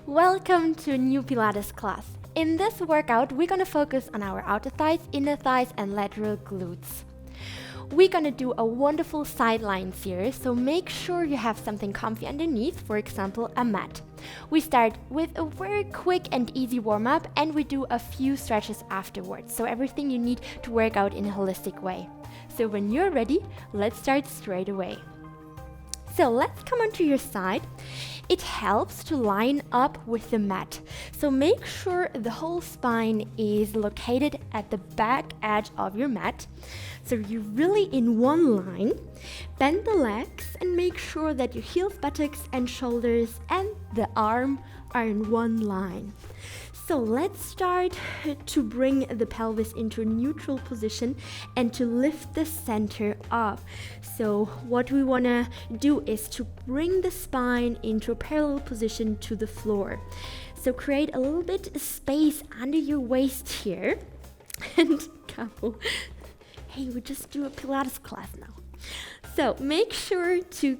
Welcome to a new Pilates class. In this workout, we're gonna focus on our outer thighs, inner thighs, and lateral glutes. We're gonna do a wonderful sideline series, so make sure you have something comfy underneath, for example, a mat. We start with a very quick and easy warm-up, and we do a few stretches afterwards, so everything you need to work out in a holistic way. So when you're ready, let's start straight away. So let's come onto your side. It helps to line up with the mat. So make sure the whole spine is located at the back edge of your mat. So you're really in one line. Bend the legs and make sure that your heels, buttocks, and shoulders and the arm are in one line. So let's start to bring the pelvis into a neutral position and to lift the center up. So what we want to do is to bring the spine into a parallel position to the floor. So create a little bit of space under your waist here. And couple, hey, we just do a Pilates class now. So make sure to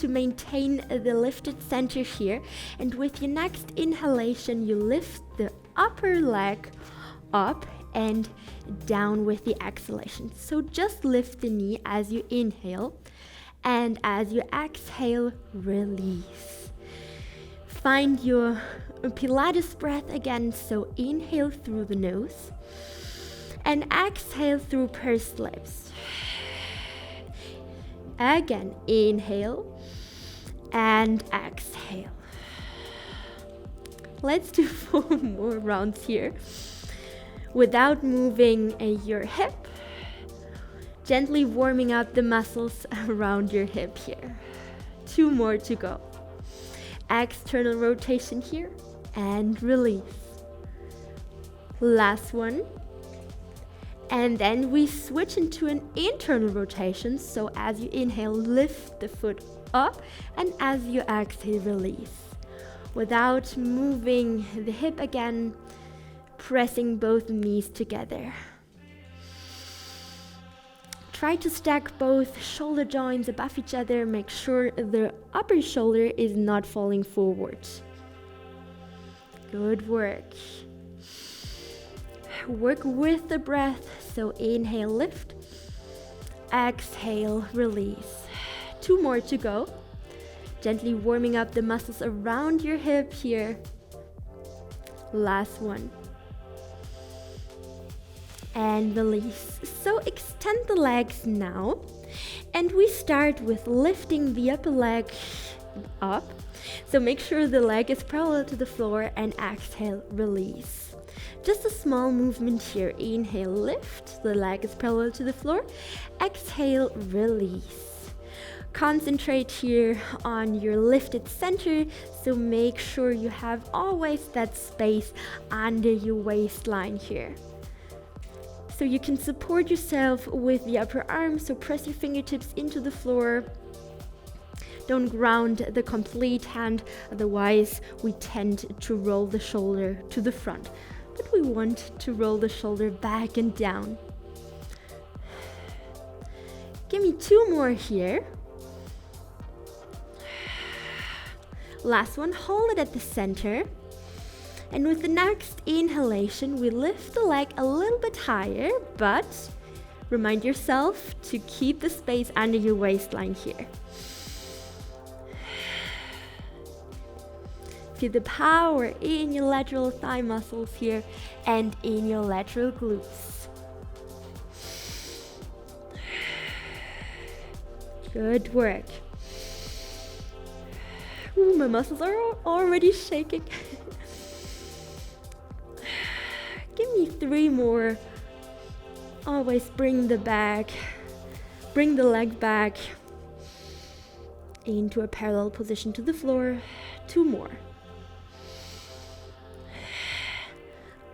maintain the lifted center here, and with your next inhalation you lift the upper leg up and down with the exhalation. So just lift the knee as you inhale, and as you exhale, release. Find your Pilates breath again, so inhale through the nose and exhale through pursed lips. Again, inhale and exhale. Let's do 4 more rounds here without moving your hip. Gently warming up the muscles around your hip here. 2 more to go. External rotation here and release. Last one. And then we switch into an internal rotation. So as you inhale, lift the foot up, and as you exhale, release. Without moving the hip again, pressing both knees together. Try to stack both shoulder joints above each other. Make sure the upper shoulder is not falling forward. Good work. Work with the breath. So inhale, lift. Exhale, release. 2 more to go. Gently warming up the muscles around your hip here. Last one. And release. So extend the legs now. And we start with lifting the upper leg up. So make sure the leg is parallel to the floor, and exhale, release. Just a small movement here. Inhale, lift. The leg is parallel to the floor. Exhale, release. Concentrate here on your lifted center. So make sure you have always that space under your waistline here. So you can support yourself with the upper arm. So press your fingertips into the floor. Don't ground the complete hand, otherwise we tend to roll the shoulder to the front. But we want to roll the shoulder back and down. Give me 2 more here. Last one, hold it at the center. And with the next inhalation, we lift the leg a little bit higher, but remind yourself to keep the space under your waistline here. Feel the power in your lateral thigh muscles here and in your lateral glutes. Good work. Ooh, my muscles are already shaking. Give me 3 more. Always bring the leg back into a parallel position to the floor. 2 more.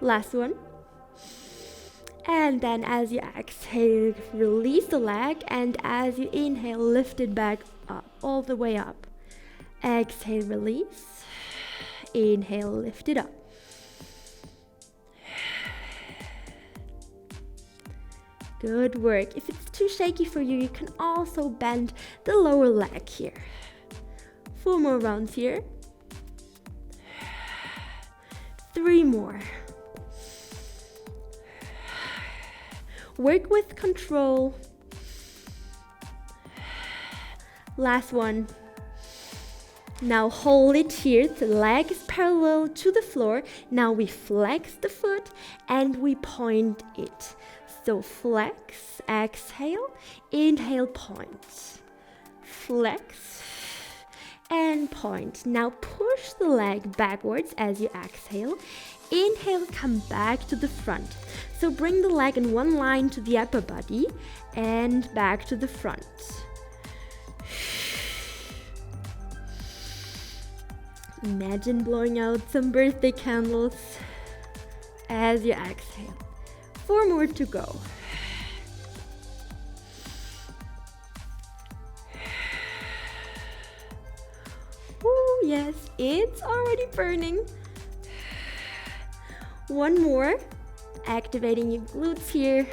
Last one. And then as you exhale, release the leg, and as you inhale, lift it back up, all the way up. Exhale, release. Inhale, lift it up. Good work. If it's too shaky for you, you can also bend the lower leg here. 4 more rounds here. 3 more. Work with control. Last one. Now hold it here, the leg is parallel to the floor. Now we flex the foot and we point it. So flex, exhale, inhale, point. Flex and point. Now push the leg backwards as you exhale. Inhale, come back to the front. So bring the leg in one line to the upper body and back to the front. Imagine blowing out some birthday candles as you exhale. 4 more to go. Oh, yes, it's already burning. 1 more. Activating your glutes here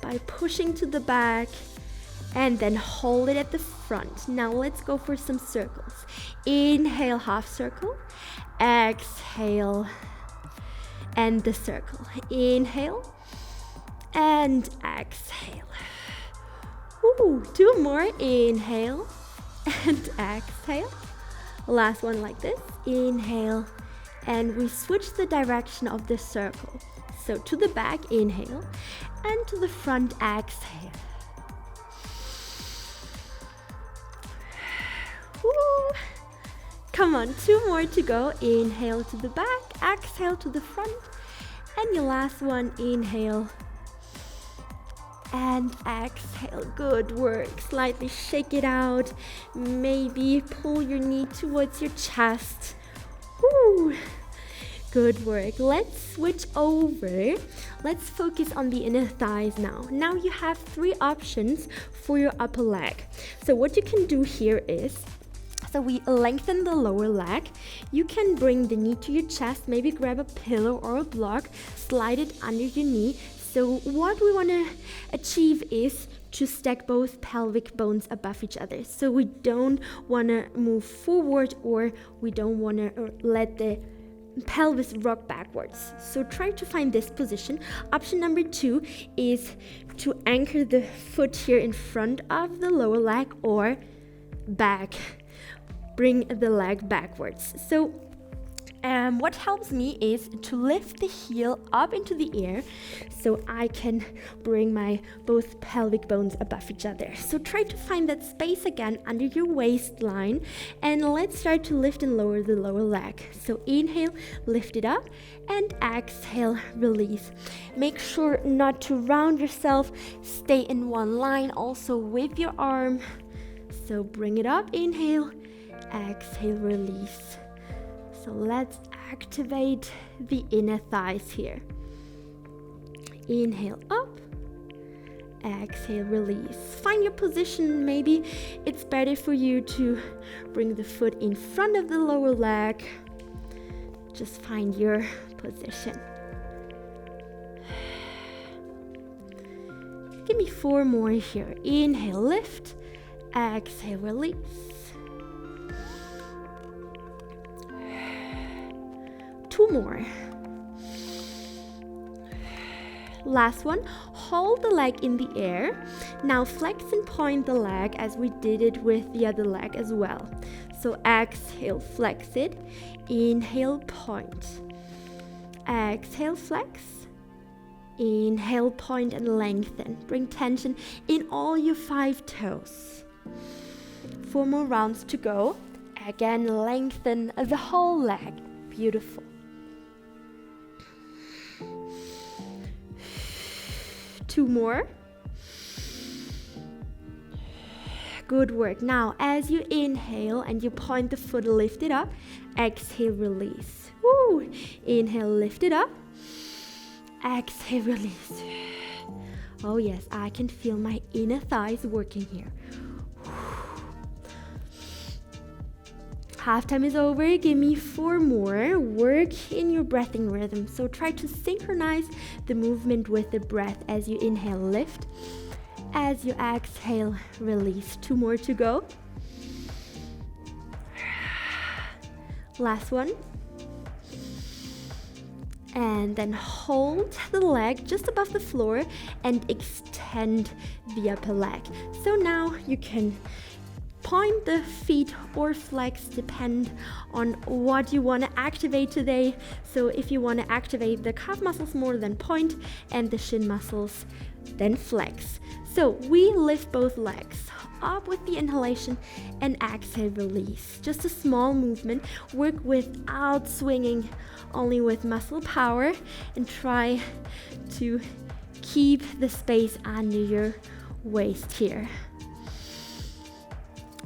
by pushing to the back and then hold it at the front. Now let's go for some circles. Inhale, half circle. Exhale, and the circle. Inhale and exhale. Ooh, 2 more. Inhale and exhale. Last one like this. Inhale, and we switch the direction of the circle. So to the back, inhale, and to the front, exhale. Woo. Come on, 2 more to go. Inhale to the back, exhale to the front, and your last one, inhale and exhale. Good work. Slightly shake it out. Maybe pull your knee towards your chest. Woo. Good work. Let's switch over. Let's focus on the inner thighs now. Now you have 3 options for your upper leg. So what you can do here is, so we lengthen the lower leg. You can bring the knee to your chest, maybe grab a pillow or a block, slide it under your knee. So what we want to achieve is to stack both pelvic bones above each other. So we don't want to move forward, or we don't want to let the pelvis rock backwards. So try to find this position. Option number 2 is to anchor the foot here in front of the lower leg or back. Bring the leg backwards. So what helps me is to lift the heel up into the air so I can bring my both pelvic bones above each other. So try to find that space again under your waistline, and let's start to lift and lower the lower leg. So inhale, lift it up, and exhale, release. Make sure not to round yourself. Stay in one line also with your arm. So bring it up, inhale, exhale, release. So let's activate the inner thighs here. Inhale up, exhale, release. Find your position. Maybe it's better for you to bring the foot in front of the lower leg. Just find your position. Give me 4 more here. Inhale, lift, exhale, release. Two more. Last one. Hold the leg in the air. Now flex and point the leg as we did it with the other leg as well. So exhale, flex it. Inhale, point. Exhale, flex. Inhale, point and lengthen. Bring tension in all your 5 toes. 4 more rounds to go. Again, lengthen the whole leg. Beautiful. Two more. Good work. Now, as you inhale and you point the foot, lift it up. Exhale, release. Woo. Inhale, lift it up. Exhale, release. Oh yes, I can feel my inner thighs working here. Halftime is over. Give me 4 more. Work in your breathing rhythm. So try to synchronize the movement with the breath. As you inhale, lift. As you exhale, release. 2 more to go. Last one. And then hold the leg just above the floor and extend the upper leg. So now you can point the feet or flex, depend on what you want to activate today. So if you want to activate the calf muscles more, then point, and the shin muscles, then flex. So we lift both legs up with the inhalation and exhale, release. Just a small movement. Work without swinging, only with muscle power, and try to keep the space under your waist here.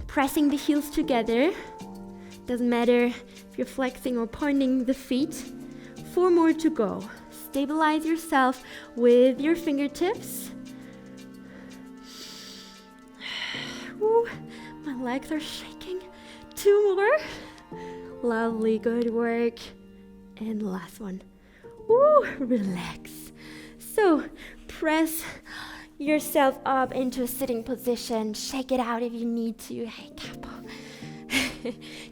Pressing the heels together. Doesn't matter if you're flexing or pointing the feet. 4 more to go. Stabilize yourself with your fingertips. Ooh, my legs are shaking. 2 more. Lovely, good work. And last one. Ooh, relax. So press yourself up into a sitting position. Shake it out if you need to. Hey, Capo.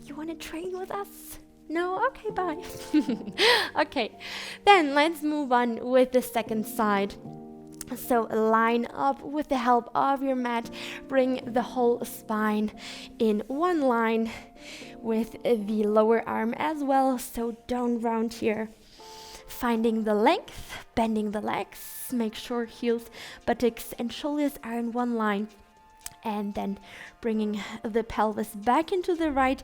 You want to train with us? No? Okay, bye. Okay, then let's move on with the second side. So line up with the help of your mat. Bring the whole spine in one line with the lower arm as well. So don't round here. Finding the length, bending the legs. Make sure heels, buttocks, and shoulders are in one line. And then bringing the pelvis back into the right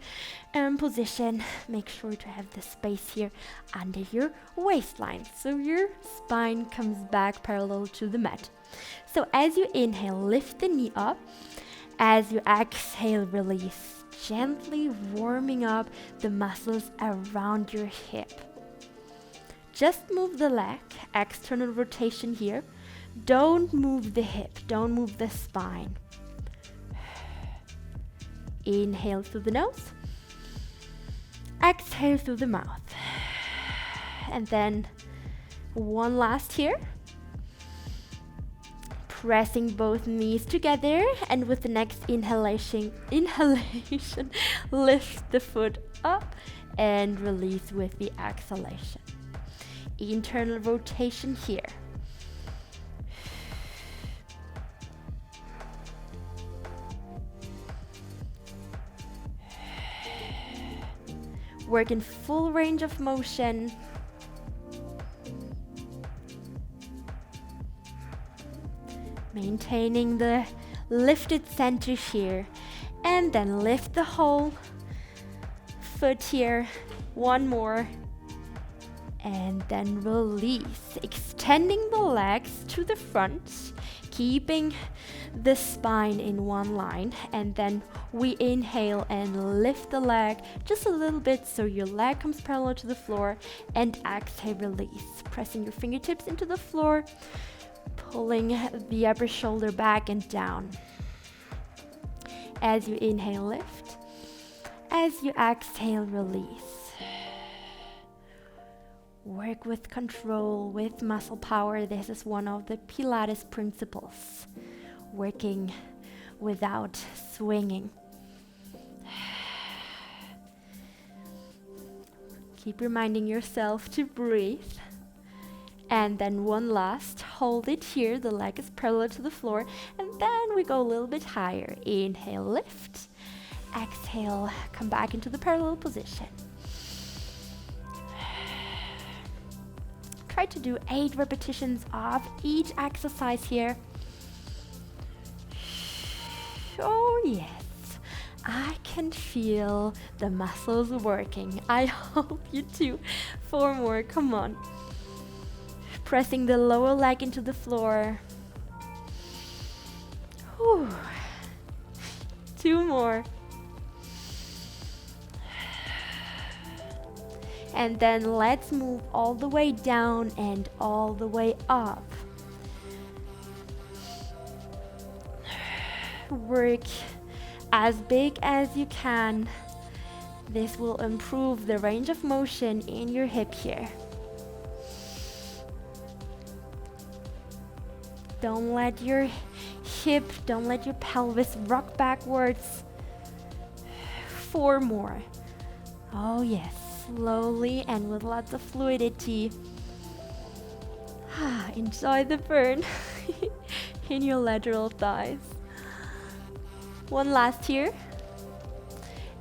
position. Make sure to have the space here under your waistline, so your spine comes back parallel to the mat. So as you inhale, lift the knee up. As you exhale, release, gently warming up the muscles around your hip. Just move the leg, external rotation here. Don't move the hip, don't move the spine. Inhale through the nose, exhale through the mouth. And then one last here. Pressing both knees together, and with the next inhalation, lift the foot up and release with the exhalation. Internal rotation here. Work in full range of motion. Maintaining the lifted center here. And then lift the whole foot here. One more. And then release. Extending the legs to the front. Keeping the spine in one line, and then we inhale and lift the leg just a little bit so your leg comes parallel to the floor, and exhale, release, pressing your fingertips into the floor, pulling the upper shoulder back and down. As you inhale, lift. As you exhale, release. Work with control, with muscle power. This is one of the Pilates principles. Working without swinging. Keep reminding yourself to breathe. And then one last, hold it here, the leg is parallel to the floor, and then we go a little bit higher. Inhale, lift. Exhale, come back into the parallel position. Try to do 8 repetitions of each exercise here. Oh yes, I can feel the muscles working. I hope you too. 4 more, come on. Pressing the lower leg into the floor. Whew. 2 more. And then let's move all the way down and all the way up. Work as big as you can. This will improve the range of motion in your hip here. Don't let your hip, don't let your pelvis rock backwards. 4 more. Oh yes, slowly and with lots of fluidity. Enjoy the burn in your lateral thighs. One last here.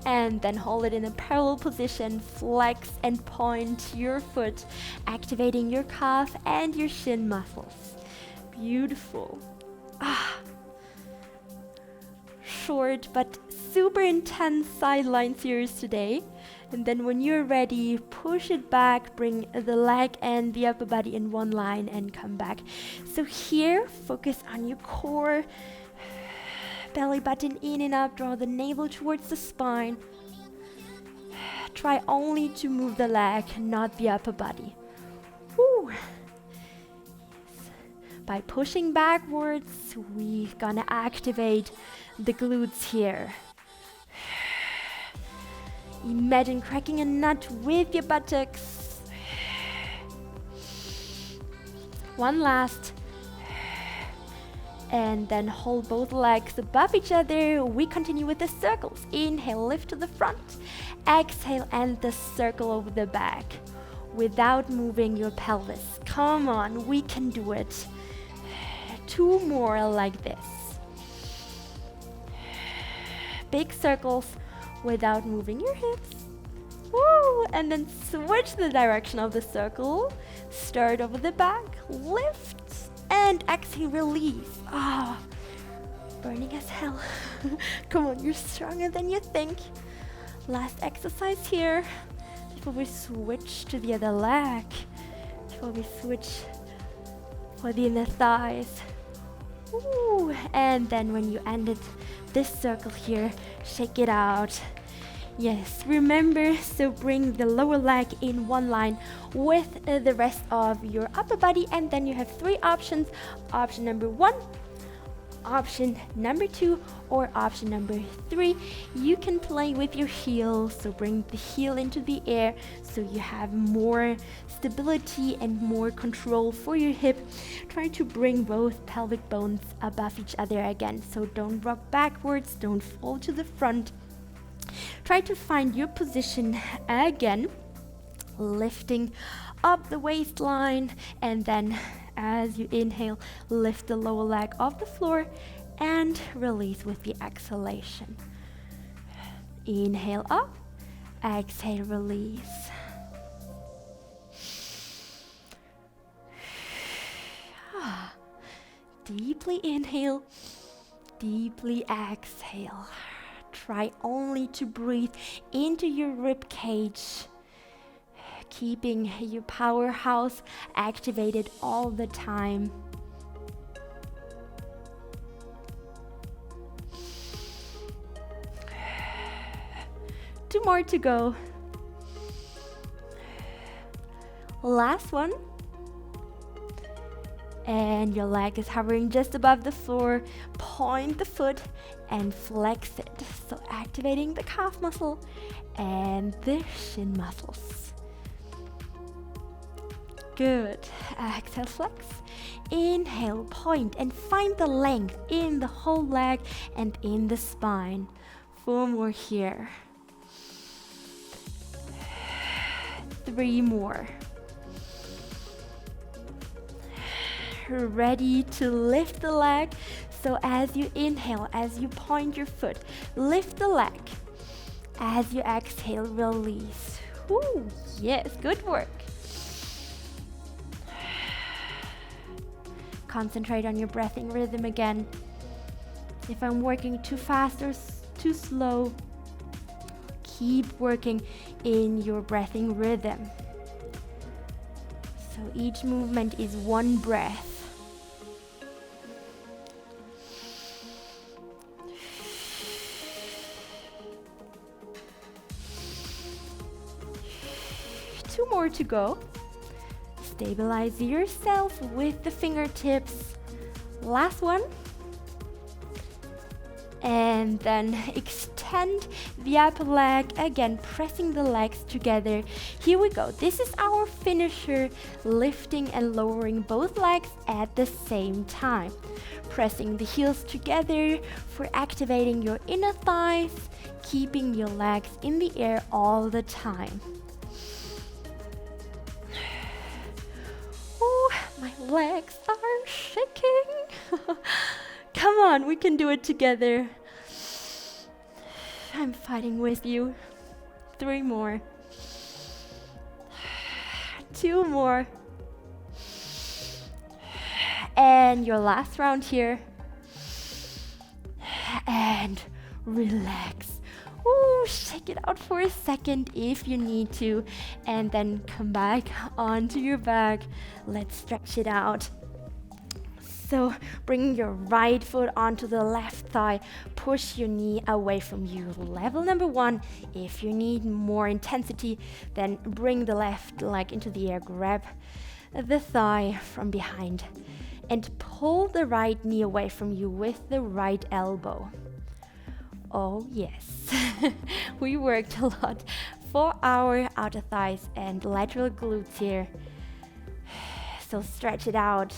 And then hold it in a parallel position, flex and point your foot, activating your calf and your shin muscles. Beautiful. Short but super intense sideline series today. And then when you're ready, push it back, bring the leg and the upper body in one line and come back. So here, focus on your core. Belly button in and up, draw the navel towards the spine. Try only to move the leg, not the upper body. Woo. Yes. By pushing backwards, we're gonna activate the glutes here. Imagine cracking a nut with your buttocks. One last. And then hold both legs above each other. We continue with the circles. Inhale, lift to the front. Exhale, and the circle over the back without moving your pelvis. Come on, we can do it. 2 more like this. Big circles without moving your hips. Woo! And then switch the direction of the circle. Start over the back, lift. And exhale, release. Burning as hell. Come on, you're stronger than you think. Last exercise here. Before we switch to the other leg. Before we switch for the inner thighs. Ooh. And then when you ended this circle here, shake it out. Yes, remember, so bring the lower leg in one line with the rest of your upper body, and then you have 3 options. Option number 1, option number 2, or option number 3. You can play with your heel, so bring the heel into the air so you have more stability and more control for your hip. Try to bring both pelvic bones above each other again, so don't rock backwards, don't fall to the front. Try to find your position again, lifting up the waistline, and then as you inhale, lift the lower leg off the floor and release with the exhalation. Inhale up, exhale, release. Deeply inhale, deeply exhale. Try only to breathe into your rib cage, keeping your powerhouse activated all the time. Two more to go. Last one. And your leg is hovering just above the floor. Point the foot and flex it. So activating the calf muscle and the shin muscles. Good. Exhale, flex. Inhale, point, and find the length in the whole leg and in the spine. 4 more here. 3 more. Ready to lift the leg. So as you inhale, as you point your foot, lift the leg. As you exhale, release. Ooh, yes, good work. Concentrate on your breathing rhythm again. If I'm working too fast or too slow, keep working in your breathing rhythm. So each movement is one breath. Two more to go. Stabilize yourself with the fingertips. Last one. And then extend the upper leg, again pressing the legs together. Here we go. This is our finisher, lifting and lowering both legs at the same time. Pressing the heels together for activating your inner thighs, keeping your legs in the air all the time. Oh, my legs are shaking. Come on, we can do it together. I'm fighting with you. 3 more. 2 more. And your last round here. And relax. Ooh, shake it out for a second if you need to. And then come back onto your back. Let's stretch it out. So bring your right foot onto the left thigh. Push your knee away from you. Level number 1. If you need more intensity, then bring the left leg into the air. Grab the thigh from behind and pull the right knee away from you with the right elbow. Oh yes, we worked a lot for our outer thighs and lateral glutes here. So stretch it out.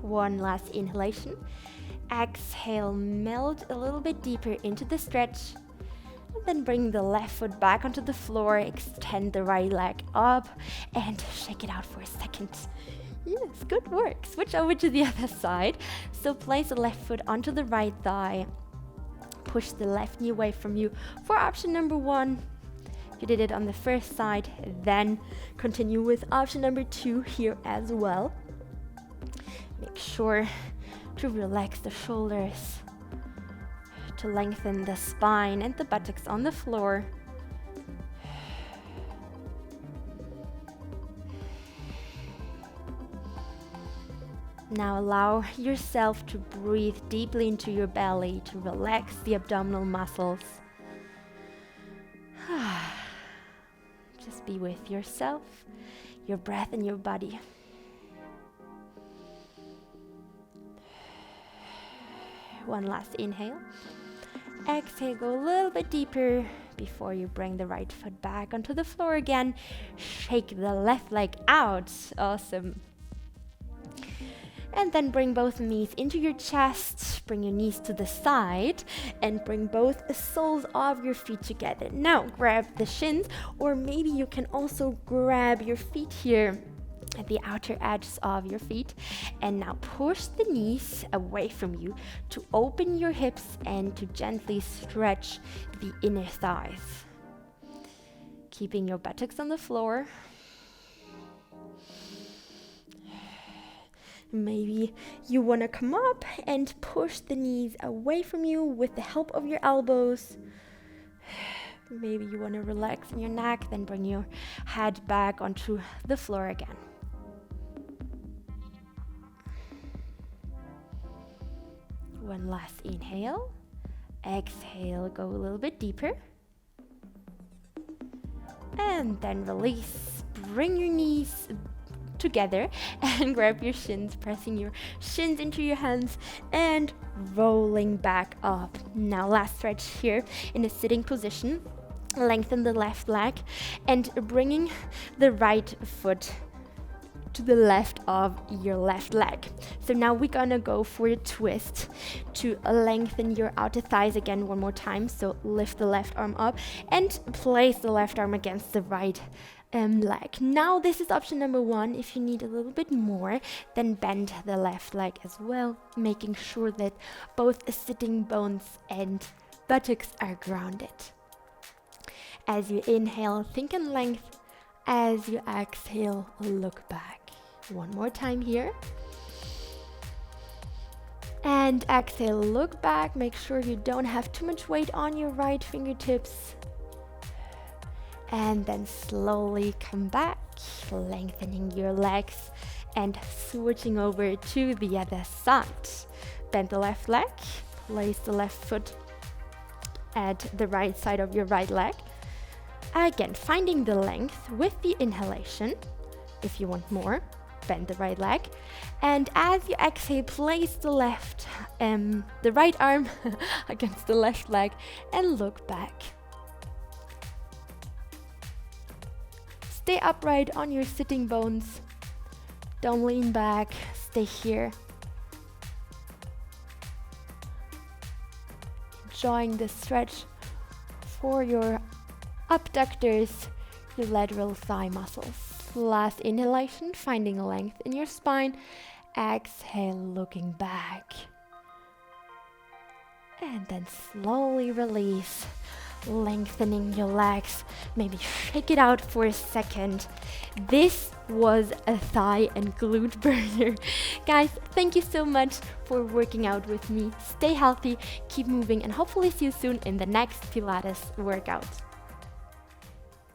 One last inhalation. Exhale, melt a little bit deeper into the stretch. And then bring the left foot back onto the floor, extend the right leg up, and shake it out for a second. Yes, good work. Switch over to the other side. So place the left foot onto the right thigh. Push the left knee away from you for option number 1. You did it on the first side, then continue with option number 2 here as well. Make sure to relax the shoulders, to lengthen the spine and the buttocks on the floor. Now allow yourself to breathe deeply into your belly to relax the abdominal muscles. Just be with yourself, your breath and your body. One last inhale. Exhale, go a little bit deeper before you bring the right foot back onto the floor again. Shake the left leg out. Awesome. And then bring both knees into your chest, bring your knees to the side, and bring both soles of your feet together. Now grab the shins, or maybe you can also grab your feet here at the outer edges of your feet, and now push the knees away from you to open your hips and to gently stretch the inner thighs. Keeping your buttocks on the floor. Maybe you want to come up and push the knees away from you with the help of your elbows. Maybe you want to relax in your neck, then bring your head back onto the floor again. One last inhale. Exhale, go a little bit deeper. And then release. Bring your knees together and grab your shins, pressing your shins into your hands and rolling back up. Now last stretch here in a sitting position. Lengthen the left leg and bringing the right foot to the left of your left leg. So now we're gonna go for a twist to lengthen your outer thighs again one more time. So lift the left arm up and place the left arm against the right leg. Now this is option number 1. If you need a little bit more, then bend the left leg as well, making sure that both sitting bones and buttocks are grounded. As you inhale, think in length. As you exhale, look back. One more time here. And exhale, look back. Make sure you don't have too much weight on your right fingertips. And then slowly come back, lengthening your legs and switching over to the other side. Bend the left leg, place the left foot at the right side of your right leg. Again, finding the length with the inhalation. If you want more, bend the right leg. And as you exhale, place the right arm against the left leg and look back. Stay upright on your sitting bones. Don't lean back, stay here. Enjoying the stretch for your abductors, your lateral thigh muscles. Last inhalation, finding length in your spine. Exhale, looking back. And then slowly release, lengthening your legs. Maybe shake it out for a second. This was a thigh and glute burner. Guys, thank you so much for working out with me. Stay healthy, keep moving, and hopefully see you soon in the next Pilates workout.